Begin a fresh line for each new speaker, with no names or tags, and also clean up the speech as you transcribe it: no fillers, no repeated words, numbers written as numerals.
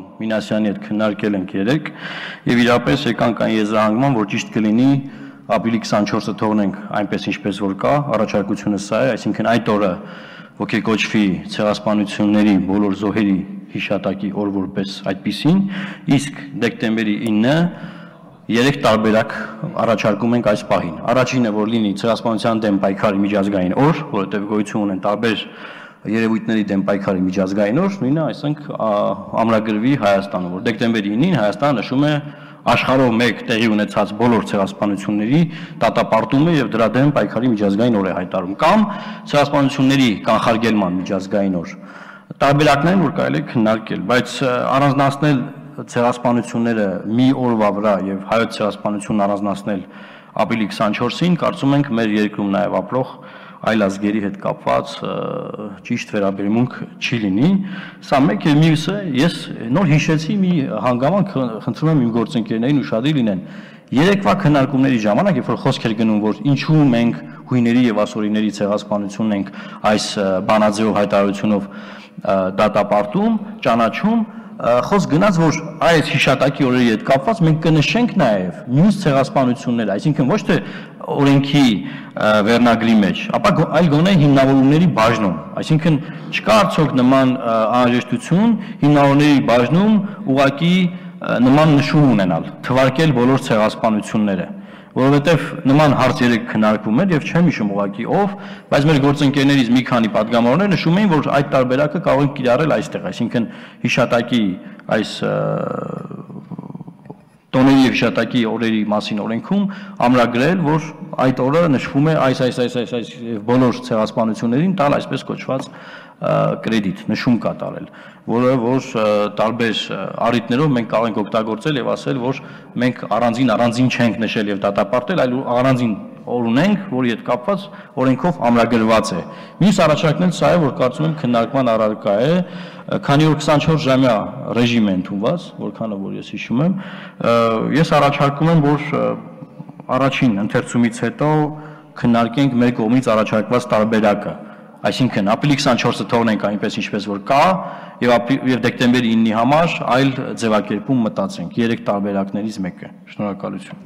պարոն Մինասյանի հետ քննարկել ենք երեկ եւ իրապես եկանք այն եզրահանգման, որ ճիշտ կլինի ապրիլի 24-ը թողնենք այնպես ինչպես որ կա, առաջարկությունը սա է, այսինքն այդ օրը ոգեկոչվի ցեղասպանությունների բոլոր զոհերի հիշատակի օր որպես այդպիսին, իսկ դեկտեմբերի 9-ը 3 տարբերակ առաջարկում ենք այս պահին։ Առաջինը որ լինի ցեղասպանության դեմ պայքարի միջազգային օր, որովհետև գոյություն ունեն տարբեր երևույթների դեմ պայքարի միջազգային օր, նույնը այսինքն ամրագրվի Հայաստանը, որ դեկտեմբերի 9-ին Հայաստանը նշում է աշխարհով մեկ տեղի ունեցած բոլոր ցեղասպանությունների դատապարտումը եւ դրա դեմ պայքարի միջազգային օր է հայտարարում, կամ ցեղասպանությունների կանխարգելման միջազգային օր։ Տարբերակներ են, որ կարելի է քննարկել, բայց առանձնացնել ցեղասպանությունները մի օրվա վրա եւ հայոց ցեղասպանությունն առանձնացնել ապրիլի 24-ին, կարծում ենք մեր երկրում նաեւ ապրող այլ ազգերի հետ կապված ճիշտ վերաբերմունք չի լինի։ Սա մեկ եւ մյուսը ես նոր հիշեցի մի հանգամանք, խնդրում եմ իմ գործընկերներին ուշադիր լինեն։ Երեկվա քննարկումների ժամանակ, երբ որ խոսք էր գնում, որ ինչու մենք հույների եւ ասորիների ցեղասպանությունն ենք այս բանաձեւով հայտարարությունով դատապարտում, ճանաչում, խոսք գնաց, որ այս հիշատակի օրերի հետ կապված մենք կնշենք նաև մյուս ցեղասպանությունները, այսինքն ոչ թե օրենքի վերնագրի մեջ, ապա այլ գոնե հիմնավորումների բաժնում, այսինքն չկա արդյոք նման անհրաժեշտություն հիմնավորումների բաժնում ուղղակի նման նշում ունենալ, թվարկել բոլոր ցեղասպանությունները, որովհետև նման հարց երեք քննարկվում էր եւ չեմ հիշում ուղղակի ով, բայց մեր գործընկերներից մի քանի падգամավորներ նշում էին, որ այդ տարբերակը կարող են կիրառել այստեղ, այսինքն հիշատակի այս տոների եւ հիշատակի օրերի մասին օրենքում ամրագրել, որ այդ օրը նշվում է այս բոլոր ցեղասպանություններին տալ այսպես կոչված կրեդիտ, նշում կատարել, որը որ տարբեր առիթներով մենք կարող ենք օգտագործել եւ ասել, որ մենք առանձին չենք նշել եւ դատապարտել, այլ առանձին օր ունենք, որի հետ կապված օրենքով ամրագրված է։ Մյուս առաջարկն էլ սա է, որ կարծում եմ քննարկման առարկա է, քանի որ 24 ժամյա ռեժիմ է ընդունված, որքանով որ ես հիշում եմ, ես առաջարկում եմ, որ առաջին ընթերցումից հետո քննարկենք մեր կողմից առաջարկված տարբերակը, այսինքն ապրիլի 24-ը թողնենք այնպես ինչպես որ կա եւ դեկտեմբերի 9-ի համար այլ ձևակերպում մտածենք, 3 տարբերակներից մեկը։ Շնորհակալություն։